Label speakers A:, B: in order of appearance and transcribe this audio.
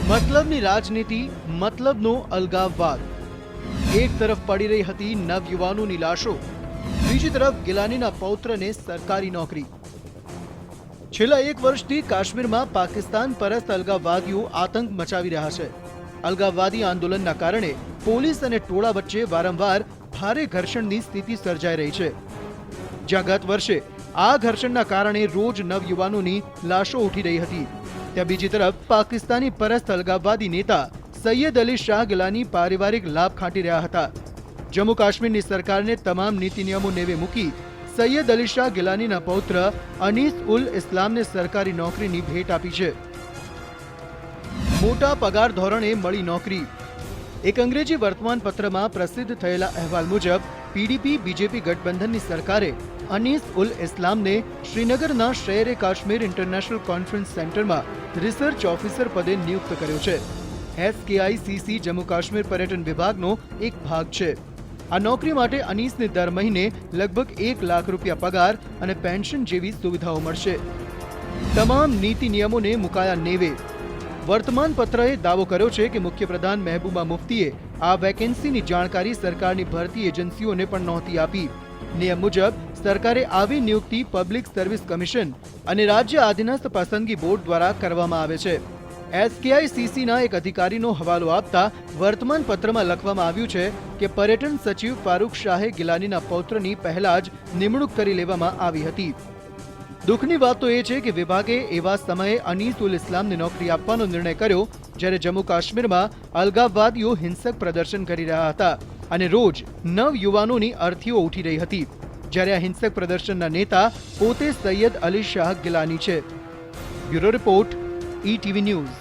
A: મતલબની રાજનીતિ, મતલબનો અલગાવવાદ। એક તરફ પડી રહી હતી નવયુવાનોની લાશો, બીજી તરફ ગિલાનીના પૌત્રને સરકારી નોકરી। છેલ્લા એક વર્ષથી કાશ્મીરમાં પાકિસ્તાન પરસ્ત અલગાવવાદીઓ આતંક મચાવી રહ્યા છે। અલગાવવાદી આંદોલનના કારણે પોલીસ અને ટોળા વચ્ચે વારંવાર ભારે ઘર્ષણની સ્થિતિ સર્જાઈ રહી છે, જ્યાં ગત વર્ષે આ ઘર્ષણના કારણે રોજ નવયુવાનોની લાશો ઉઠી રહી હતી, ત્યાં બીજી તરફ પાકિસ્તાની પરસ્ત અલગાવવાદી નેતા સૈયદ અલી શાહ ગિલાની પારિવારિક લાભ ખાંટી રહ્યા હતા। જમ્મુ કાશ્મીરની સરકારને તમામ નીતિ નિયમો નેવે મૂકી સૈયદ અલી શાહ ગિલાનીના પૌત્ર અનીસ ઉલ ઇસ્લામને સરકારી નોકરીની ભેટ આપી છે। મોટા પગાર ધોરણે મળી નોકરી। એક અંગ્રેજી વર્તમાનપત્રમાં પ્રસિદ્ધ થયેલા અહેવાલ મુજબ પીડીપી બીજેપી ગઠબંધનની સરકારે અનીસ ઉલ ઇસ્લામને શ્રીનગરના શેર એ કાશ્મીર ઇન્ટરનેશનલ કોન્ફરન્સ સેન્ટરમાં રિસર્ચ ઓફિસર પદે નિયુક્ત કર્યો છે। SKICC જમ્મુ કાશ્મીર પર્યટન વિભાગનો એક ભાગ છે। આ નોકરી માટે અનીસને દર મહિને લગભગ 1 લાખ રૂપિયા પગાર અને પેન્શન જેવી સુવિધાઓ મળશે। તમામ નીતિ નિયમોને મુકાયા નેવે। વર્તમાનપત્રએ દાવો કર્યો છે કે મુખ્યપ્રધાન મહેબૂબા મુફ્તીએ આ વેકેન્સીની જાણકારી સરકારની ભરતી એજન્સીઓને પણ નહોતી આપી। નિયમ મુજબ સરકારે આવી નિયુક્તિ પબ્લિક સર્વિસ કમિશન અને રાજ્ય આધીનસ્થ પસંદગી બોર્ડ દ્વારા કરવામાં આવે છે। SKICCના એક અધિકારીનો હવાલો આપતા વર્તમાનપત્રમાં લખવામાં આવ્યું છે કે પર્યટન સચિવ ફારૂક શાહે ગિલાનીના પૌત્રની પહેલા જ નિમણૂક કરી લેવામાં આવી હતી। દુઃખની વાત તો એ છે કે વિભાગે એવા સમયે અનીસ ઉલ ઇસ્લામને નોકરી આપવાનો નિર્ણય કર્યો જ્યારે જમ્મુ કાશ્મીરમાં અલગાવવાદીઓ હિંસક પ્રદર્શન કરી રહ્યા હતા અને રોજ નવયુવાનોની અર્થીઓ ઉઠી રહી હતી, જ્યારે આ હિંસક પ્રદર્શનના નેતા પોતે સૈયદ અલી શાહ ગિલાની છે। Bureau report, ETV news.